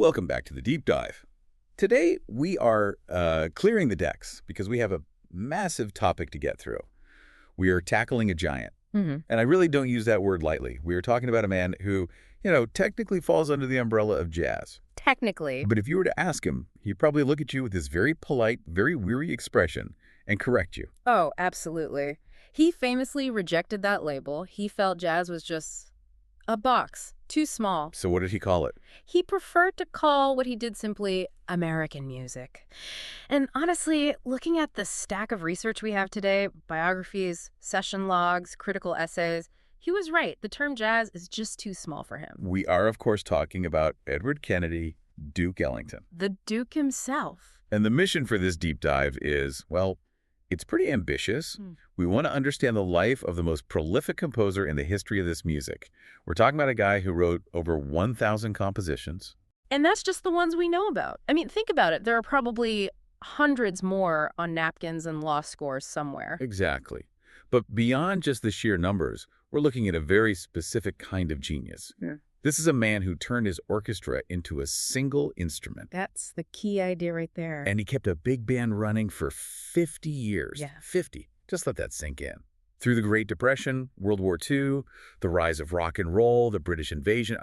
Welcome back to the Deep Dive. Today, we are clearing the decks because we have a massive topic to get through. We are tackling a giant. And I really don't use that word lightly. We are talking about a man who, technically falls under the umbrella of jazz. Technically. But if you were to ask him, he'd probably look at you with this very polite, very weary expression and correct you. Oh, absolutely. He famously rejected that label. He felt jazz was just a box, too small. So what did he call it? He preferred to call what he did simply American music. And honestly, looking at the stack of research we have today, biographies, session logs, critical essays, he was right. The term jazz is just too small for him. We are, of course, talking about Edward Kennedy, Duke Ellington. The Duke himself. And the mission for this deep dive is, well, it's pretty ambitious. We want to understand the life of the most prolific composer in the history of this music. We're talking about a guy who wrote over 1,000 compositions. And that's just the ones we know about. I mean, think about it. There are probably hundreds more on napkins and law scores somewhere. Exactly. But beyond just the sheer numbers, we're looking at a very specific kind of genius. Yeah. This is a man who turned his orchestra into a single instrument. That's the key idea right there. And he kept a big band running for 50 years. Yeah. 50. Just let that sink in. Through the Great Depression, World War II, the rise of rock and roll, the British invasion,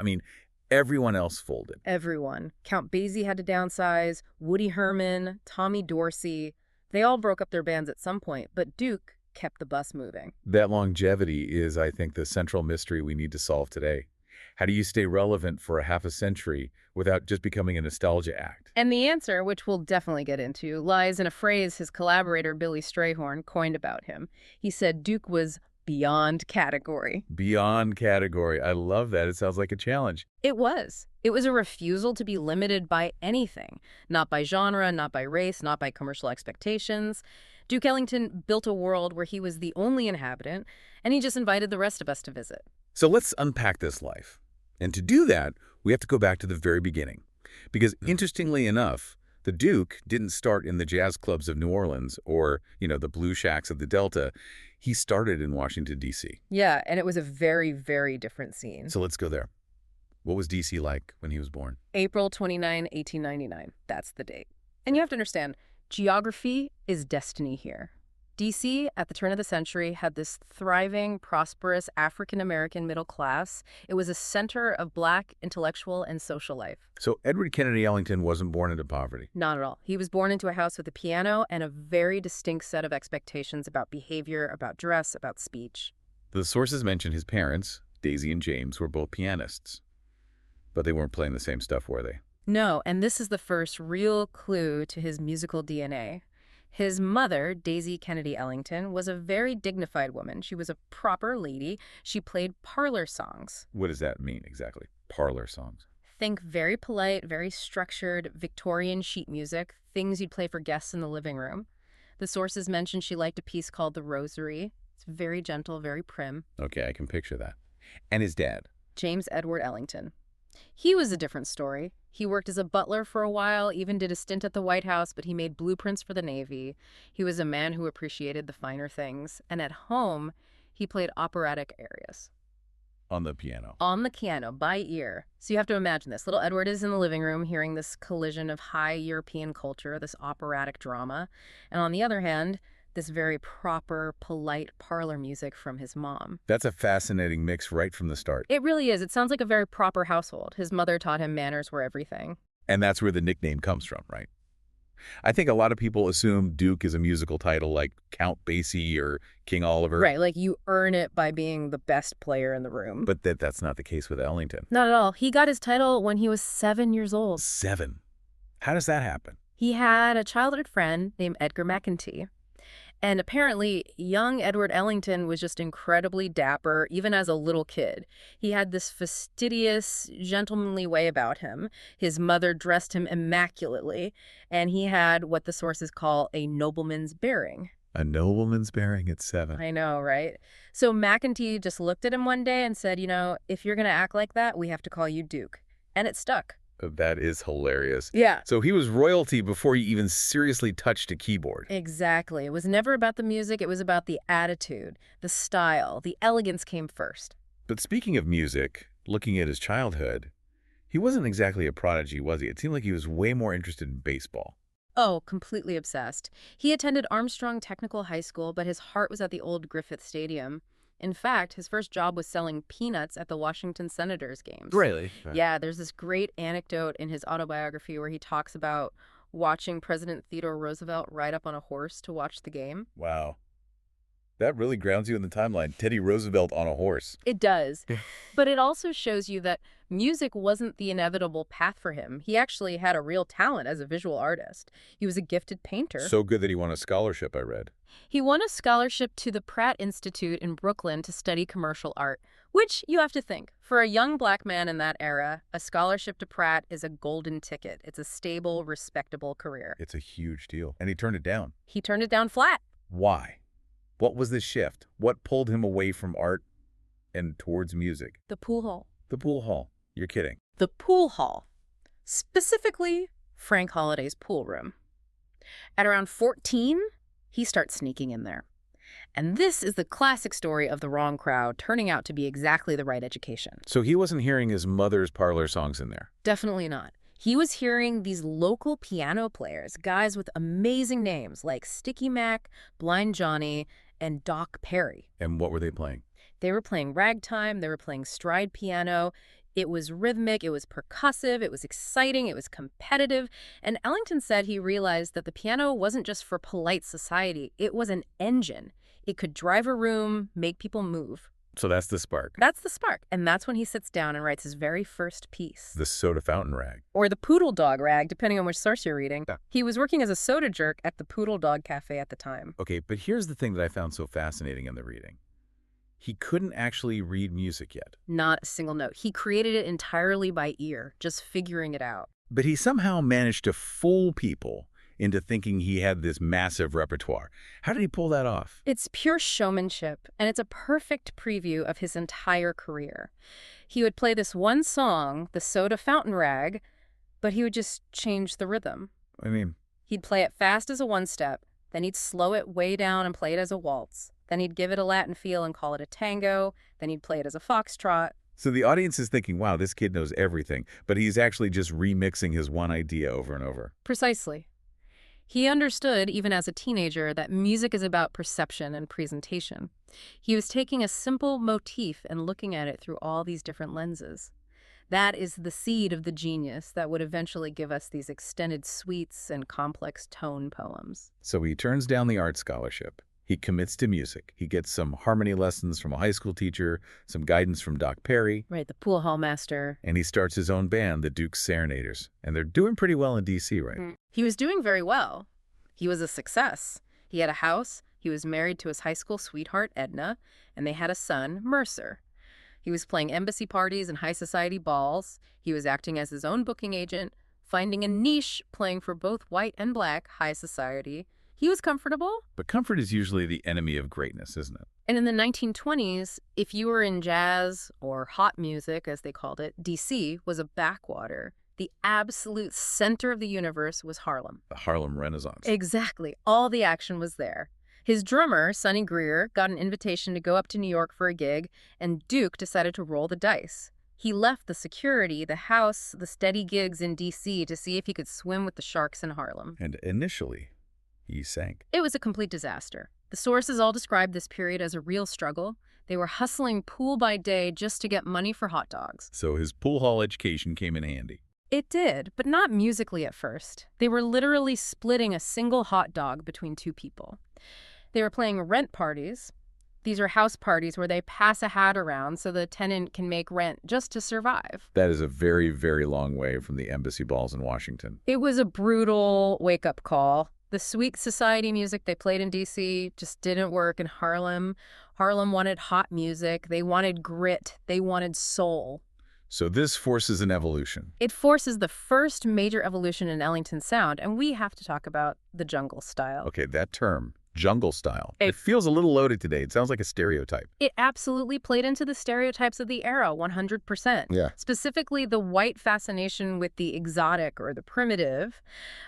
everyone else folded. Everyone. Count Basie had to downsize, Woody Herman, Tommy Dorsey. They all broke up their bands at some point, but Duke kept the bus moving. That longevity is, I think, the central mystery we need to solve today. How do you stay relevant for a half a century without just becoming a nostalgia act? And the answer, which we'll definitely get into, lies in a phrase his collaborator Billy Strayhorn coined about him. He said Duke was beyond category. Beyond category. I love that. It sounds like a challenge. It was. It was a refusal to be limited by anything. Not by genre, not by race, not by commercial expectations. Duke Ellington built a world where he was the only inhabitant, and he just invited the rest of us to visit. So let's unpack this life. And to do that, we have to go back to the very beginning. Because interestingly enough, the Duke didn't start in the jazz clubs of New Orleans or, the blues shacks of the Delta. He started in Washington, D.C. Yeah, and it was a very, very different scene. So let's go there. What was D.C. like when he was born? April 29, 1899. That's the date. And you have to understand, geography is destiny here. D.C., at the turn of the century, had this thriving, prosperous African-American middle class. It was a center of Black intellectual and social life. So Edward Kennedy Ellington wasn't born into poverty. Not at all. He was born into a house with a piano and a very distinct set of expectations about behavior, about dress, about speech. The sources mention his parents, Daisy and James, were both pianists. But they weren't playing the same stuff, were they? No, and this is the first real clue to his musical DNA. His mother, Daisy Kennedy Ellington, was a very dignified woman. She was a proper lady. She played parlor songs. What does that mean exactly? Parlor songs. Think very polite, very structured, Victorian sheet music, things you'd play for guests in the living room. The sources mention she liked a piece called The Rosary. It's very gentle, very prim. Okay, I can picture that. And his dad? James Edward Ellington. He was a different story. He worked as a butler for a while, even did a stint at the White House, but he made blueprints for the Navy. He was a man who appreciated the finer things. And at home, he played operatic arias. On the piano. On the piano, by ear. So you have to imagine this. Little Edward is in the living room hearing this collision of high European culture, this operatic drama. And on the other hand, this very proper, polite parlor music from his mom. That's a fascinating mix right from the start. It really is. It sounds like a very proper household. His mother taught him manners were everything. And that's where the nickname comes from, right? I think a lot of people assume Duke is a musical title like Count Basie or King Oliver. Right, like you earn it by being the best player in the room. But that's not the case with Ellington. Not at all. He got his title when he was 7 years old. 7? How does that happen? He had a childhood friend named Edgar McEntee. And apparently, young Edward Ellington was just incredibly dapper, even as a little kid. He had this fastidious, gentlemanly way about him. His mother dressed him immaculately, and he had what the sources call a nobleman's bearing. A nobleman's bearing at 7. I know, right? So McEntee just looked at him one day and said, if you're going to act like that, we have to call you Duke. And it stuck. That is hilarious. Yeah. So he was royalty before he even seriously touched a keyboard. Exactly. It was never about the music. It was about the attitude, the style. The elegance came first. But speaking of music, looking at his childhood, He wasn't exactly a prodigy, was he? It seemed like he was way more interested in baseball. Oh, completely obsessed. He attended Armstrong Technical High School, but his heart was at the old Griffith Stadium. In fact, his first job was selling peanuts at the Washington Senators games. Really? Yeah, there's this great anecdote in his autobiography where he talks about watching President Theodore Roosevelt ride up on a horse to watch the game. Wow. That really grounds you in the timeline. Teddy Roosevelt on a horse. It does. But it also shows you that music wasn't the inevitable path for him. He actually had a real talent as a visual artist. He was a gifted painter. So good that he won a scholarship, I read. He won a scholarship to the Pratt Institute in Brooklyn to study commercial art, which you have to think. For a young black man in that era, a scholarship to Pratt is a golden ticket. It's a stable, respectable career. It's a huge deal. And he turned it down. He turned it down flat. Why? What was the shift? What pulled him away from art and towards music? The pool hall. The pool hall. You're kidding. The pool hall. Specifically, Frank Holliday's pool room. At around 14, he starts sneaking in there. And this is the classic story of the wrong crowd turning out to be exactly the right education. So he wasn't hearing his mother's parlor songs in there? Definitely not. He was hearing these local piano players, guys with amazing names like Sticky Mac, Blind Johnny, and Doc Perry. And what were they playing? They were playing ragtime, they were playing stride piano. It was rhythmic, it was percussive, it was exciting, it was competitive. And Ellington said he realized that the piano wasn't just for polite society, it was an engine. It could drive a room, make people move. So that's the spark. That's the spark. And that's when he sits down and writes his very first piece. The soda fountain rag. Or the poodle dog rag, depending on which source you're reading. Yeah. He was working as a soda jerk at the Poodle Dog Cafe at the time. Okay, but here's the thing that I found so fascinating in the reading. He couldn't actually read music yet. Not a single note. He created it entirely by ear, just figuring it out. But he somehow managed to fool people into thinking he had this massive repertoire. How did he pull that off? It's pure showmanship, and it's a perfect preview of his entire career. He would play this one song, the Soda Fountain Rag, but he would just change the rhythm. I mean, He'd play it fast as a one-step, then he'd slow it way down and play it as a waltz. Then he'd give it a Latin feel and call it a tango. Then he'd play it as a foxtrot. so the audience is thinking, wow, this kid knows everything, but he's actually just remixing his one idea over and over. Precisely. He understood, even as a teenager, that music is about perception and presentation. He was taking a simple motif and looking at it through all these different lenses. That is the seed of the genius that would eventually give us these extended suites and complex tone poems. So he turns down the art scholarship. He commits to music. He gets some harmony lessons from a high school teacher, some guidance from Doc Perry. Right, the pool hall master. And he starts his own band, the Duke's Serenaders. And they're doing pretty well in D.C., right? He was doing very well. He was a success. He had a house, he was married to his high school sweetheart, Edna, and they had a son, Mercer. He was playing embassy parties and high society balls. He was acting as his own booking agent, finding a niche playing for both white and black high society. He was comfortable. But comfort is usually the enemy of greatness, isn't it? And in the 1920s, if you were in jazz, or hot music, as they called it, D.C. was a backwater. The absolute center of the universe was Harlem. The Harlem Renaissance. Exactly. All the action was there. His drummer, Sonny Greer, got an invitation to go up to New York for a gig, and Duke decided to roll the dice. He left the security, the house, the steady gigs in D.C. to see if he could swim with the sharks in Harlem. And initially, he sank. It was a complete disaster. The sources all described this period as a real struggle. They were hustling pool by day just to get money for hot dogs. So his pool hall education came in handy. It did, but not musically at first. They were literally splitting a single hot dog between two people. They were playing rent parties. These are house parties where they pass a hat around so the tenant can make rent just to survive. That is a very, very long way from the embassy balls in Washington. It was a brutal wake-up call. The sweet society music they played in D.C. just didn't work in Harlem. Harlem wanted hot music. They wanted grit. They wanted soul. So this forces an evolution. It forces the first major evolution in Ellington sound, and we have to talk about the jungle style. Okay, that term, jungle style, it feels a little loaded today. It sounds like a stereotype. It absolutely played into the stereotypes of the era, 100%. Yeah. Specifically, the white fascination with the exotic or the primitive.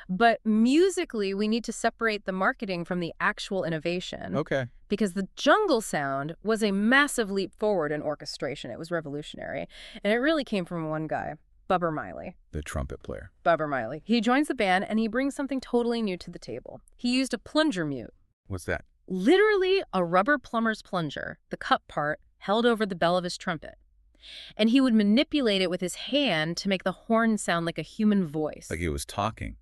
But musically, we need to separate the marketing from the actual innovation. Okay. Because the jungle sound was a massive leap forward in orchestration. It was revolutionary. And it really came from one guy, Bubber Miley. The trumpet player. Bubber Miley. He joins the band, and he brings something totally new to the table. He used a plunger mute. What's that? Literally a rubber plumber's plunger, the cup part, held over the bell of his trumpet. And he would manipulate it with his hand to make the horn sound like a human voice. Like he was talking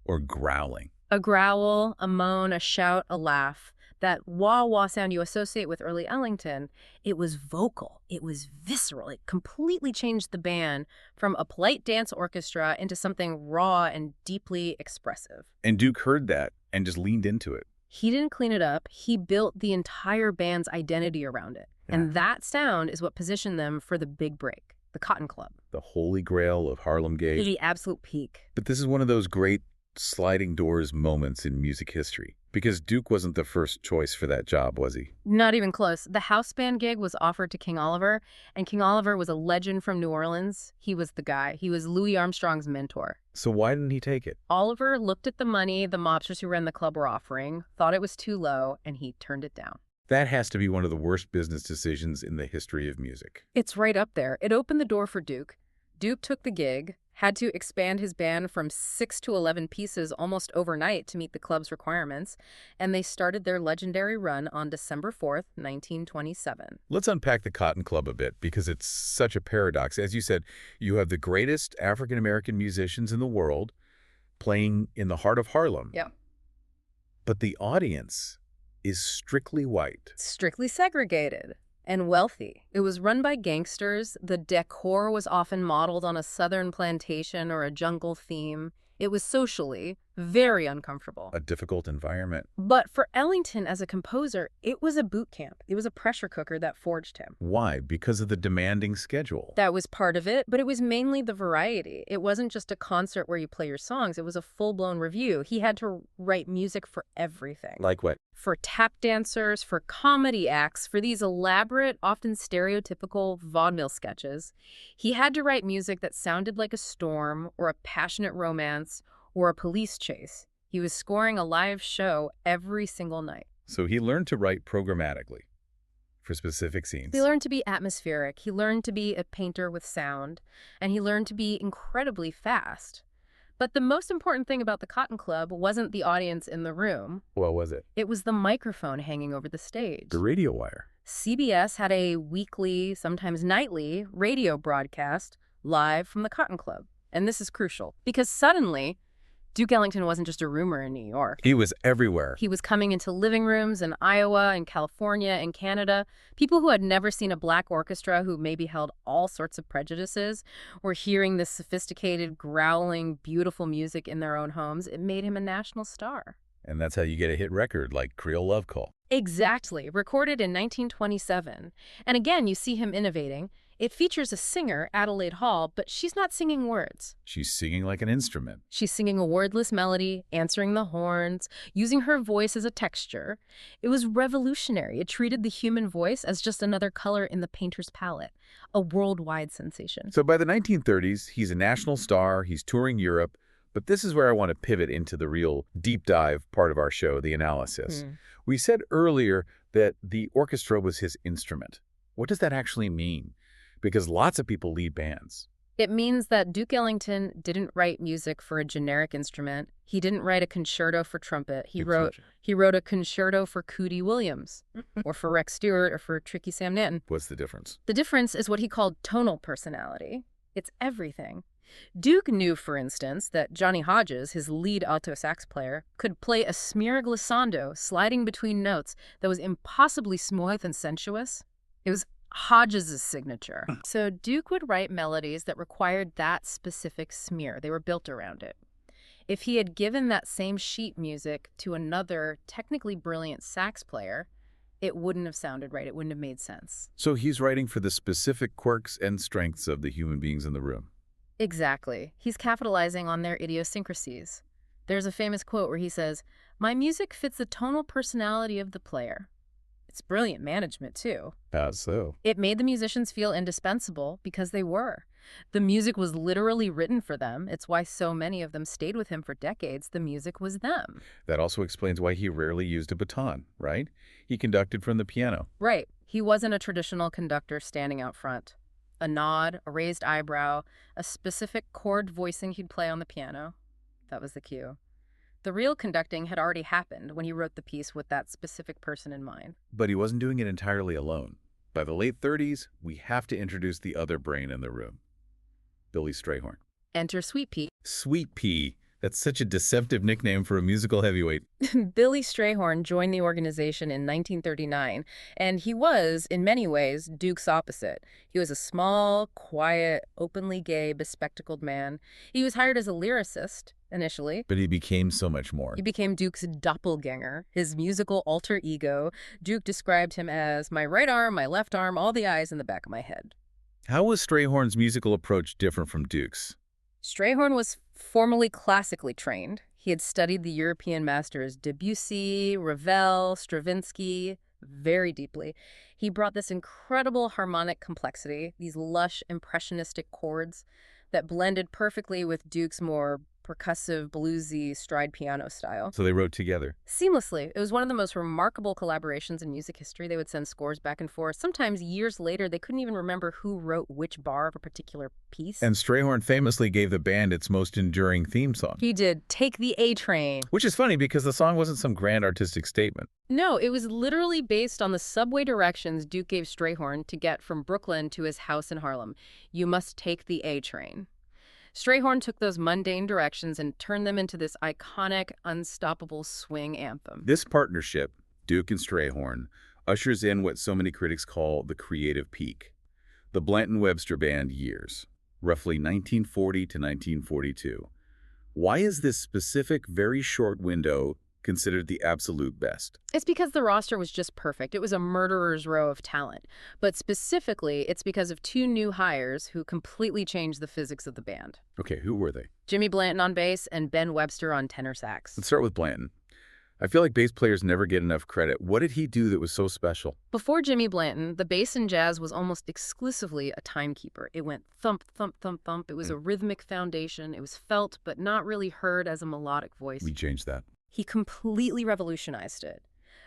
or growling. A growl, a moan, a shout, a laugh. That wah-wah sound you associate with early Ellington, it was vocal. It was visceral. It completely changed the band from a polite dance orchestra into something raw and deeply expressive. And Duke heard that and just leaned into it. He didn't clean it up. He built the entire band's identity around it. Yeah. And that sound is what positioned them for the big break, the Cotton Club. The holy grail of Harlem Gate. The absolute peak. But this is one of those great sliding doors moments in music history. Because Duke wasn't the first choice for that job, was he? Not even close. The house band gig was offered to King Oliver, and King Oliver was a legend from New Orleans. He was the guy. He was Louis Armstrong's mentor. So why didn't he take it? Oliver looked at the money the mobsters who ran the club were offering, thought it was too low, and he turned it down. That has to be one of the worst business decisions in the history of music. It's right up there. It opened the door for Duke. Duke took the gig, had to expand his band from 6 to 11 pieces almost overnight to meet the club's requirements, and they started their legendary run on December 4th, 1927. Let's unpack the Cotton Club a bit, because it's such a paradox. As you said, you have the greatest African-American musicians in the world playing in the heart of Harlem. Yeah. But the audience is strictly white. Strictly segregated. And wealthy. It was run by gangsters. The decor was often modeled on a southern plantation or a jungle theme. It was socially very uncomfortable. A difficult environment. But for Ellington as a composer, it was a boot camp. It was a pressure cooker that forged him. Why? Because of the demanding schedule. That was part of it, but it was mainly the variety. It wasn't just a concert where you play your songs. It was a full-blown review. He had to write music for everything. Like what? For tap dancers, for comedy acts, for these elaborate, often stereotypical vaudeville sketches. He had to write music that sounded like a storm or a passionate romance or a police chase. He was scoring a live show every single night. So he learned to write programmatically for specific scenes. He learned to be atmospheric. He learned to be a painter with sound. And he learned to be incredibly fast. But the most important thing about the Cotton Club wasn't the audience in the room. What was it? It was the microphone hanging over the stage. The radio wire. CBS had a weekly, sometimes nightly, radio broadcast live from the Cotton Club. And this is crucial, because suddenly, Duke Ellington wasn't just a rumor in New York. He was everywhere. He was coming into living rooms in Iowa and California and Canada. People who had never seen a black orchestra, who maybe held all sorts of prejudices, were hearing this sophisticated, growling, beautiful music in their own homes. It made him a national star. And that's how you get a hit record like Creole Love Call. Exactly. Recorded in 1927. And again, you see him innovating. It features a singer, Adelaide Hall, but she's not singing words. She's singing like an instrument. She's singing a wordless melody, answering the horns, using her voice as a texture. It was revolutionary. It treated the human voice as just another color in the painter's palette, a worldwide sensation. So by the 1930s, he's a national star, he's touring Europe, but this is where I want to pivot into the real deep dive part of our show, the analysis. We said earlier that the orchestra was his instrument. What does that actually mean? Because lots of people lead bands. It means that Duke Ellington didn't write music for a generic instrument. He didn't write a concerto for trumpet. He wrote a concerto for Cootie Williams, or for Rex Stewart, or for Tricky Sam Nanton. What's the difference? The difference is what he called tonal personality. It's everything. Duke knew, for instance, that Johnny Hodges, his lead alto sax player, could play a smear glissando sliding between notes that was impossibly smooth and sensuous. It was Hodges' signature. So Duke would write melodies that required that specific smear. They were built around it. If he had given that same sheet music to another technically brilliant sax player, it wouldn't have sounded right. It wouldn't have made sense. So he's writing for the specific quirks and strengths of the human beings in the room. Exactly. He's capitalizing on their idiosyncrasies. There's a famous quote where he says, "My music fits the tonal personality of the player." It's brilliant management, too. How so? It made the musicians feel indispensable because they were. The music was literally written for them. It's why so many of them stayed with him for decades. The music was them. That also explains why he rarely used a baton, right? He conducted from the piano. Right. He wasn't a traditional conductor standing out front. a nod, a raised eyebrow, a specific chord voicing he'd play on the piano. That was the cue. The real conducting had already happened when he wrote the piece with that specific person in mind. But he wasn't doing it entirely alone. By the late 30s, we have to introduce the other brain in the room, Billy Strayhorn. Enter Sweet Pea. Sweet Pea. That's such a deceptive nickname for a musical heavyweight. Billy Strayhorn joined the organization in 1939, and he was, in many ways, Duke's opposite. He was a small, quiet, openly gay, bespectacled man. He was hired as a lyricist, initially. But he became so much more. He became Duke's doppelganger, his musical alter ego. Duke described him as my right arm, my left arm, all the eyes in the back of my head. How was Strayhorn's musical approach different from Duke's? Strayhorn was formally classically trained. He had studied the European masters Debussy, Ravel, Stravinsky very deeply. He brought this incredible harmonic complexity, these lush, impressionistic chords that blended perfectly with Duke's more percussive, bluesy, stride piano style. So they wrote together. Seamlessly. It was one of the most remarkable collaborations in music history. They would send scores back and forth. Sometimes years later, they couldn't even remember who wrote which bar of a particular piece. And Strayhorn famously gave the band its most enduring theme song. He did Take the A Train. Which is funny because the song wasn't some grand artistic statement. No, it was literally based on the subway directions Duke gave Strayhorn to get from Brooklyn to his house in Harlem. You must take the A train. Strayhorn took those mundane directions and turned them into this iconic, unstoppable swing anthem. This partnership, Duke and Strayhorn, ushers in what so many critics call the creative peak. The Blanton-Webster Band years, roughly 1940 to 1942. Why is this specific, very short window considered the absolute best? It's because the roster was just perfect. It was a murderer's row of talent. But specifically, it's because of two new hires who completely changed the physics of the band. Okay, who were they? Jimmy Blanton on bass and Ben Webster on tenor sax. Let's start with Blanton. I feel like bass players never get enough credit. What did he do that was so special? Before Jimmy Blanton, the bass in jazz was almost exclusively a timekeeper. It went thump, thump, thump, thump. It was a rhythmic foundation. It was felt, but not really heard as a melodic voice. We changed that. He completely revolutionized it.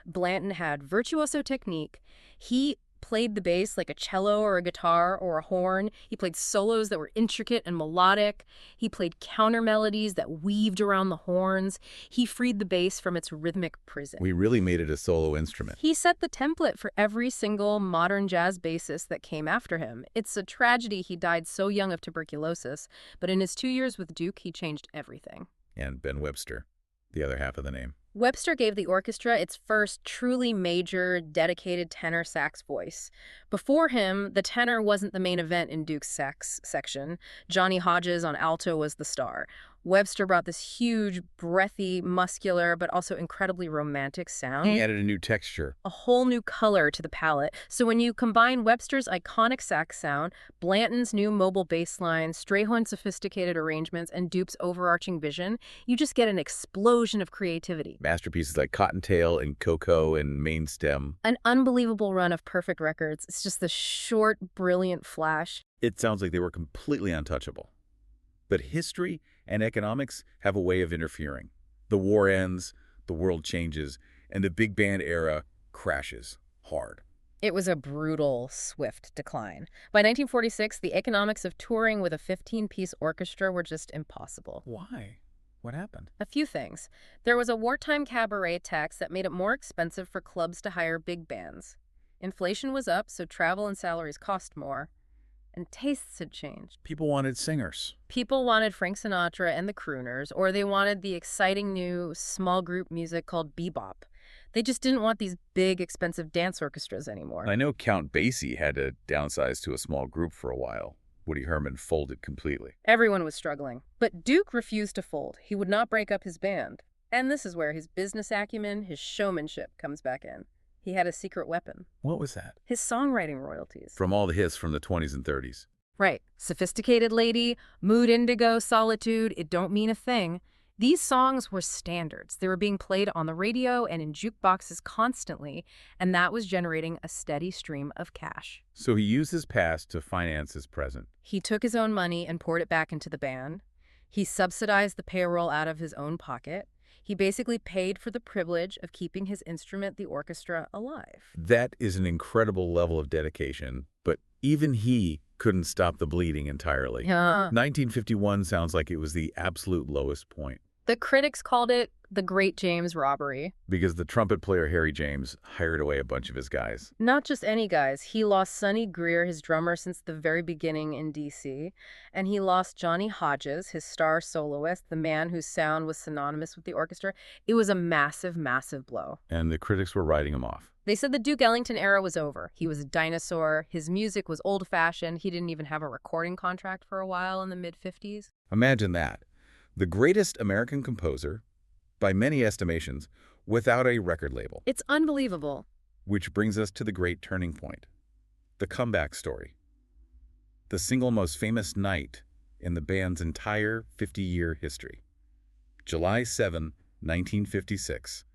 Blanton had virtuoso technique. He played the bass like a cello or a guitar or a horn. He played solos that were intricate and melodic. He played counter melodies that weaved around the horns. He freed the bass from its rhythmic prison. We really made it a solo instrument. He set the template for every single modern jazz bassist that came after him. It's a tragedy he died so young of tuberculosis, but in his 2 years with Duke, he changed everything. And Ben Webster, the other half of the name. Webster gave the orchestra its first truly major, dedicated tenor sax voice. Before him, the tenor wasn't the main event in Duke's sax section. Johnny Hodges on alto was the star. Webster brought this huge, breathy, muscular, but also incredibly romantic sound. He added a new texture. A whole new color to the palette. So when you combine Webster's iconic sax sound, Blanton's new mobile bass line, Strayhorn's sophisticated arrangements, and Duke's overarching vision, you just get an explosion of creativity. Masterpieces like Cottontail and Coco and Main Stem. An unbelievable run of perfect records. It's just the short, brilliant flash. It sounds like they were completely untouchable. But history and economics have a way of interfering. The war ends, the world changes, and the big band era crashes hard. It was a brutal, swift decline. By 1946, the economics of touring with a 15-piece orchestra were just impossible. Why? What happened? A few things. There was a wartime cabaret tax that made it more expensive for clubs to hire big bands. Inflation was up, so travel and salaries cost more. And tastes had changed. People wanted singers. People wanted Frank Sinatra and the crooners, or they wanted the exciting new small group music called bebop. They just didn't want these big, expensive dance orchestras anymore. I know Count Basie had to downsize to a small group for a while. Woody Herman folded completely. Everyone was struggling. But Duke refused to fold. He would not break up his band. And this is where his business acumen, his showmanship comes back in. He had a secret weapon. What was that? His songwriting royalties. From all the hits from the 20s and 30s. Right. Sophisticated Lady, Mood Indigo, Solitude, It Don't Mean a Thing. These songs were standards. They were being played on the radio and in jukeboxes constantly, and that was generating a steady stream of cash. So he used his past to finance his present. He took his own money and poured it back into the band. He subsidized the payroll out of his own pocket. He basically paid for the privilege of keeping his instrument, the orchestra, alive. That is an incredible level of dedication, but even he couldn't stop the bleeding entirely. Yeah. 1951 sounds like it was the absolute lowest point. The critics called it the Great James Robbery. Because the trumpet player Harry James hired away a bunch of his guys. Not just any guys. He lost Sonny Greer, his drummer, since the very beginning in D.C., and he lost Johnny Hodges, his star soloist, the man whose sound was synonymous with the orchestra. It was a massive, massive blow. And the critics were writing him off. They said the Duke Ellington era was over. He was a dinosaur. His music was old-fashioned. He didn't even have a recording contract for a while in the mid-50s. Imagine that. The greatest American composer, by many estimations, without a record label. It's unbelievable. Which brings us to the great turning point. The comeback story. The single most famous night in the band's entire 50-year history. July 7, 1956.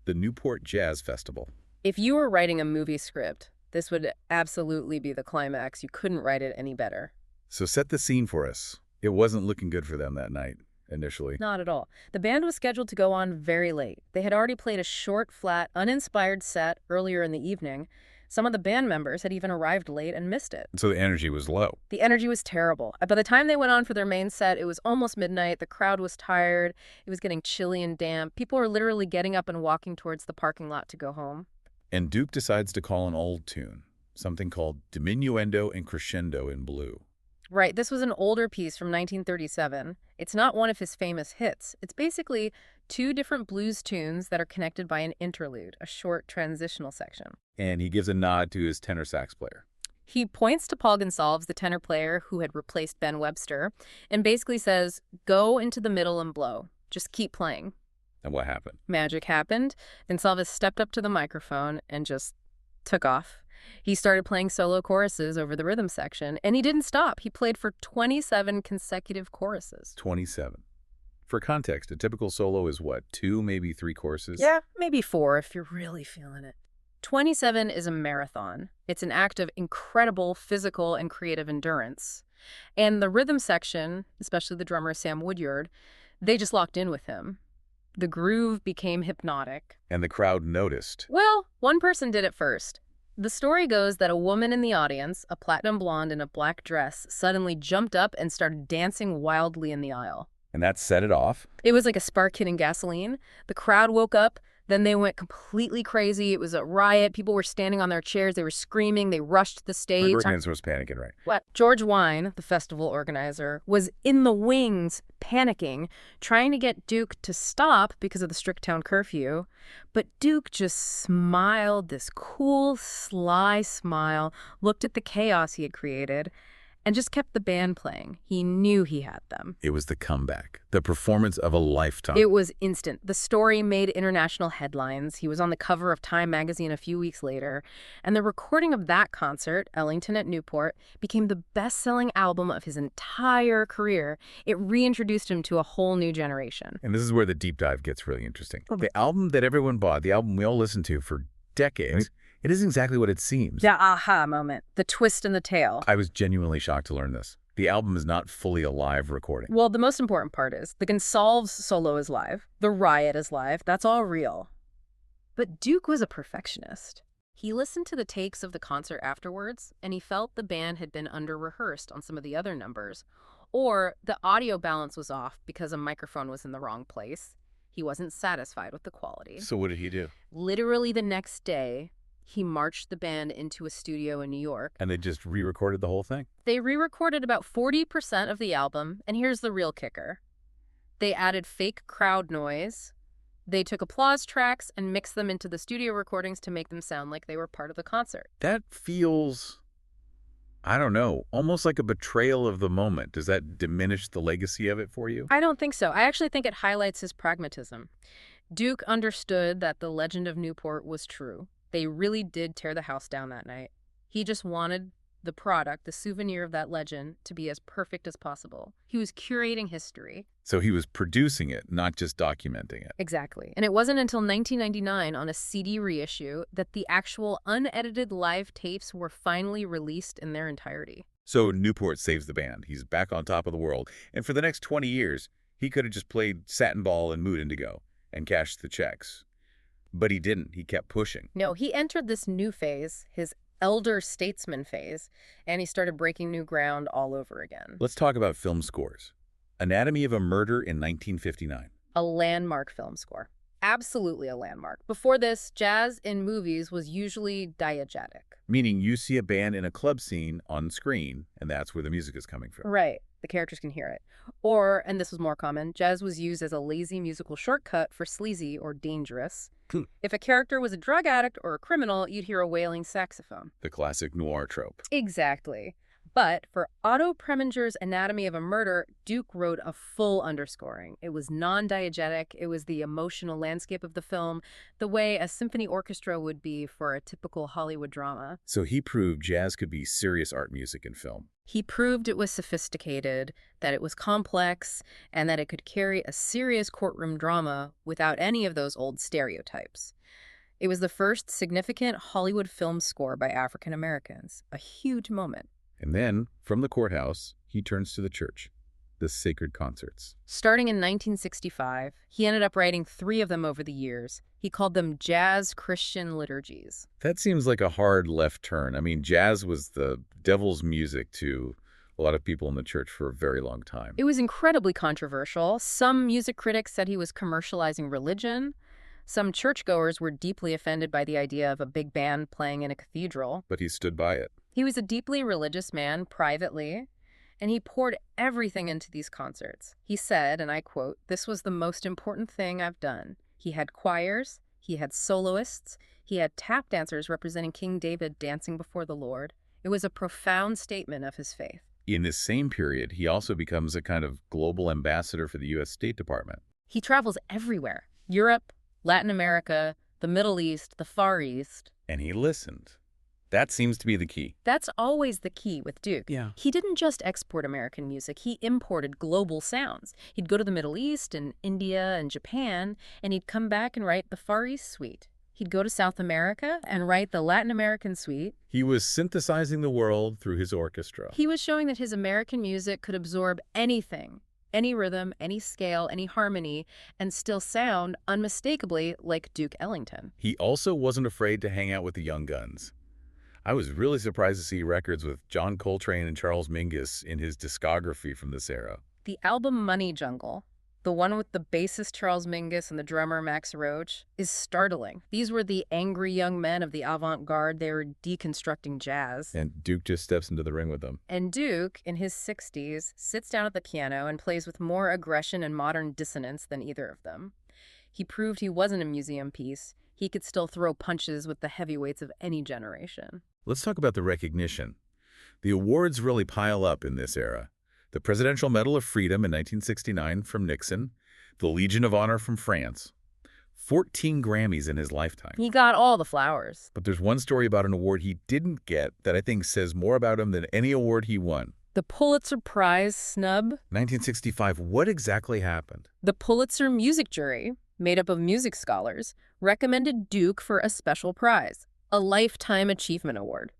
The Newport Jazz Festival. If you were writing a movie script, this would absolutely be the climax. You couldn't write it any better. So set the scene for us. It wasn't looking good for them that night, initially. Not at all. The band was scheduled to go on very late. They had already played a short, flat, uninspired set earlier in the evening. Some of the band members had even arrived late and missed it. So the energy was low. The energy was terrible. By the time they went on for their main set, it was almost midnight. The crowd was tired. It was getting chilly and damp. People were literally getting up and walking towards the parking lot to go home. And Duke decides to call an old tune, something called Diminuendo and Crescendo in Blue. Right, this was an older piece from 1937. It's not one of his famous hits. It's basically two different blues tunes that are connected by an interlude, a short transitional section. And he gives a nod to his tenor sax player. He points to Paul Gonsalves, the tenor player who had replaced Ben Webster, and basically says, go into the middle and blow. Just keep playing. And what happened? Magic happened. Gonsalves stepped up to the microphone and just took off. He started playing solo choruses over the rhythm section, and he didn't stop. He played for 27 consecutive choruses. 27. For context, a typical solo is what, 2, maybe 3 choruses? Yeah, maybe 4 if you're really feeling it. 27 is a marathon. It's an act of incredible physical and creative endurance. And the rhythm section, especially the drummer Sam Woodyard, they just locked in with him. The groove became hypnotic. And the crowd noticed. Well, one person did it first. The story goes that a woman in the audience, a platinum blonde in a black dress, suddenly jumped up and started dancing wildly in the aisle. And that set it off? It was like a spark hitting gasoline. The crowd woke up. Then they went completely crazy. It was a riot. People were standing on their chairs. They were screaming. They rushed the stage. Britain was panicking, right? What? George Wine, the festival organizer, was in the wings, panicking, trying to get Duke to stop because of the strict town curfew. But Duke just smiled, this cool, sly smile, looked at the chaos he had created, and just kept the band playing. He knew he had them. It was the comeback, the performance of a lifetime. It was instant. The story made international headlines. He was on the cover of Time magazine a few weeks later. And the recording of that concert, Ellington at Newport, became the best-selling album of his entire career. It reintroduced him to a whole new generation. And this is where the deep dive gets really interesting. The album that everyone bought, the album we all listened to for decades, it isn't exactly what it seems. The aha moment, the twist in the tale. I was genuinely shocked to learn this. The album is not fully a live recording. Well, the most important part is the Gonsalves solo is live. The riot is live. That's all real. But Duke was a perfectionist. He listened to the takes of the concert afterwards, and he felt the band had been under-rehearsed on some of the other numbers, or the audio balance was off because a microphone was in the wrong place. He wasn't satisfied with the quality. So what did he do? Literally the next day, he marched the band into a studio in New York. And they just re-recorded the whole thing? They re-recorded about 40% of the album, and here's the real kicker. They added fake crowd noise. They took applause tracks and mixed them into the studio recordings to make them sound like they were part of the concert. That feels, I don't know, almost like a betrayal of the moment. Does that diminish the legacy of it for you? I don't think so. I actually think it highlights his pragmatism. Duke understood that the legend of Newport was true. They really did tear the house down that night. He just wanted the product, the souvenir of that legend, to be as perfect as possible. He was curating history. So he was producing it, not just documenting it. Exactly. And it wasn't until 1999 on a CD reissue that the actual unedited live tapes were finally released in their entirety. So Newport saves the band. He's back on top of the world. And for the next 20 years, he could have just played Satin Ball and Mood Indigo and cashed the checks. But he didn't. He kept pushing. No, he entered this new phase, his elder statesman phase, and he started breaking new ground all over again. Let's talk about film scores. Anatomy of a Murder in 1959. A landmark film score. Absolutely a landmark. Before this, jazz in movies was usually diegetic. Meaning you see a band in a club scene on screen, and that's where the music is coming from. Right. The characters can hear it. Or, and this was more common, jazz was used as a lazy musical shortcut for sleazy or dangerous. If a character was a drug addict or a criminal, you'd hear a wailing saxophone. The classic noir trope. Exactly. But for Otto Preminger's Anatomy of a Murder, Duke wrote a full underscoring. It was non-diegetic. It was the emotional landscape of the film, the way a symphony orchestra would be for a typical Hollywood drama. So he proved jazz could be serious art music in film. He proved it was sophisticated, that it was complex, and that it could carry a serious courtroom drama without any of those old stereotypes. It was the first significant Hollywood film score by African Americans, a huge moment. And then, from the courthouse, he turns to the church, the sacred concerts. Starting in 1965, he ended up writing 3 of them over the years. He called them jazz Christian liturgies. That seems like a hard left turn. I mean, jazz was the devil's music to a lot of people in the church for a very long time. It was incredibly controversial. Some music critics said he was commercializing religion. Some churchgoers were deeply offended by the idea of a big band playing in a cathedral. But he stood by it. He was a deeply religious man privately, and he poured everything into these concerts. He said, and I quote, "This was the most important thing I've done." He had choirs, he had soloists, he had tap dancers representing King David dancing before the Lord. It was a profound statement of his faith. In this same period, he also becomes a kind of global ambassador for the U.S. State Department. He travels everywhere: Europe, Latin America, the Middle East, the Far East. And he listened. That seems to be the key. That's always the key with Duke. Yeah. He didn't just export American music, he imported global sounds. He'd go to the Middle East and India and Japan, and he'd come back and write the Far East Suite. He'd go to South America and write the Latin American Suite. He was synthesizing the world through his orchestra. He was showing that his American music could absorb anything, any rhythm, any scale, any harmony, and still sound unmistakably like Duke Ellington. He also wasn't afraid to hang out with the young guns. I was really surprised to see records with John Coltrane and Charles Mingus in his discography from this era. The album Money Jungle, the one with the bassist Charles Mingus and the drummer Max Roach, is startling. These were the angry young men of the avant-garde. They were deconstructing jazz. And Duke just steps into the ring with them. And Duke, in his 60s, sits down at the piano and plays with more aggression and modern dissonance than either of them. He proved he wasn't a museum piece. He could still throw punches with the heavyweights of any generation. Let's talk about the recognition. The awards really pile up in this era. The Presidential Medal of Freedom in 1969 from Nixon, the Legion of Honor from France, 14 Grammys in his lifetime. He got all the flowers. But there's one story about an award he didn't get that I think says more about him than any award he won. The Pulitzer Prize snub. 1965, what exactly happened? The Pulitzer Music Jury, made up of music scholars, recommended Duke for a special prize, a Lifetime Achievement Award.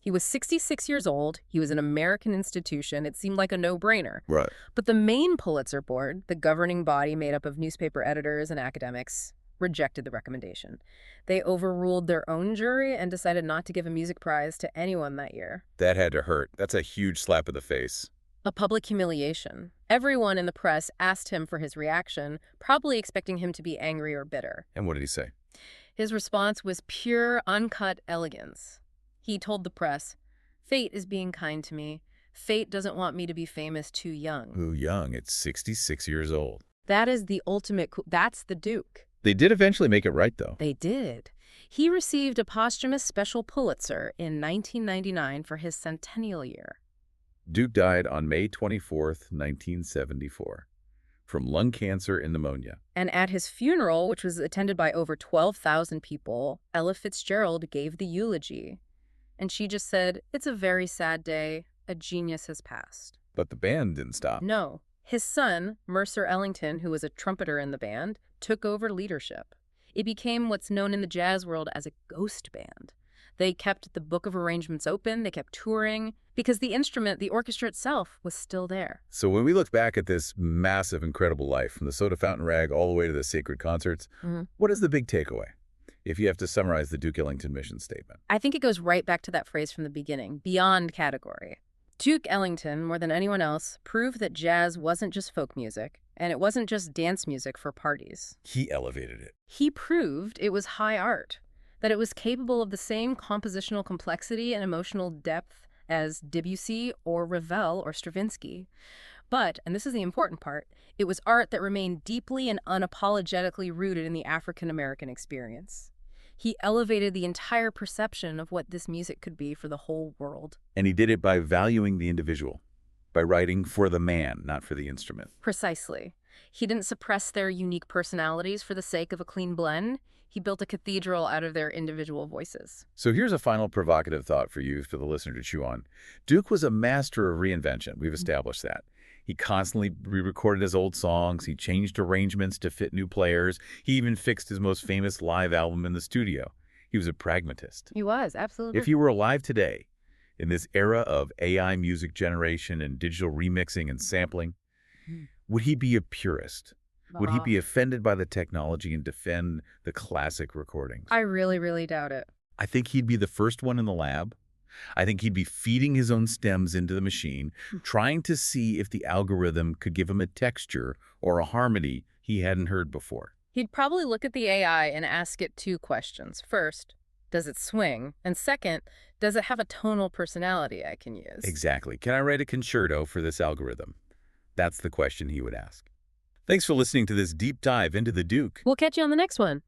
He was 66 years old. He was an American institution. It seemed like a no-brainer. Right. But the main Pulitzer Board, the governing body made up of newspaper editors and academics, rejected the recommendation. They overruled their own jury and decided not to give a music prize to anyone that year. That had to hurt. That's a huge slap in the face. A public humiliation. Everyone in the press asked him for his reaction, probably expecting him to be angry or bitter. And what did he say? His response was pure, uncut elegance. He told the press, "Fate is being kind to me. Fate doesn't want me to be famous too young." Ooh, young. It's 66 years old. That is the ultimate that's the Duke. They did eventually make it right, though. They did. He received a posthumous special Pulitzer in 1999 for his centennial year. Duke died on May 24th, 1974, from lung cancer and pneumonia. And at his funeral, which was attended by over 12,000 people, Ella Fitzgerald gave the eulogy. And she just said, "It's a very sad day. A genius has passed." But the band didn't stop. No. His son, Mercer Ellington, who was a trumpeter in the band, took over leadership. It became what's known in the jazz world as a ghost band. They kept the book of arrangements open, they kept touring, because the instrument, the orchestra itself, was still there. So when we look back at this massive, incredible life, from the Soda Fountain Rag all the way to the sacred concerts, what is the big takeaway? if you have to summarize the Duke Ellington mission statement? I think it goes right back to that phrase from the beginning, beyond category. Duke Ellington, more than anyone else, proved that jazz wasn't just folk music, and it wasn't just dance music for parties. He elevated it. He proved it was high art, that it was capable of the same compositional complexity and emotional depth as Debussy or Ravel or Stravinsky. But, and this is the important part, it was art that remained deeply and unapologetically rooted in the African-American experience. He elevated the entire perception of what this music could be for the whole world. And he did it by valuing the individual, by writing for the man, not for the instrument. Precisely. He didn't suppress their unique personalities for the sake of a clean blend. He built a cathedral out of their individual voices. So here's a final provocative thought for you, for the listener to chew on. Duke was a master of reinvention. We've established that. He constantly re-recorded his old songs. He changed arrangements to fit new players. He even fixed his most famous live album in the studio. He was a pragmatist. He was, absolutely. If he were alive today, in this era of AI music generation and digital remixing and sampling, would he be a purist? Would he be offended by the technology and defend the classic recordings? I really, really doubt it. I think he'd be the first one in the lab. I think he'd be feeding his own stems into the machine, trying to see if the algorithm could give him a texture or a harmony he hadn't heard before. He'd probably look at the AI and ask it two questions. First, does it swing? And second, does it have a tonal personality I can use? Exactly. Can I write a concerto for this algorithm? That's the question he would ask. Thanks for listening to this deep dive into the Duke. We'll catch you on the next one.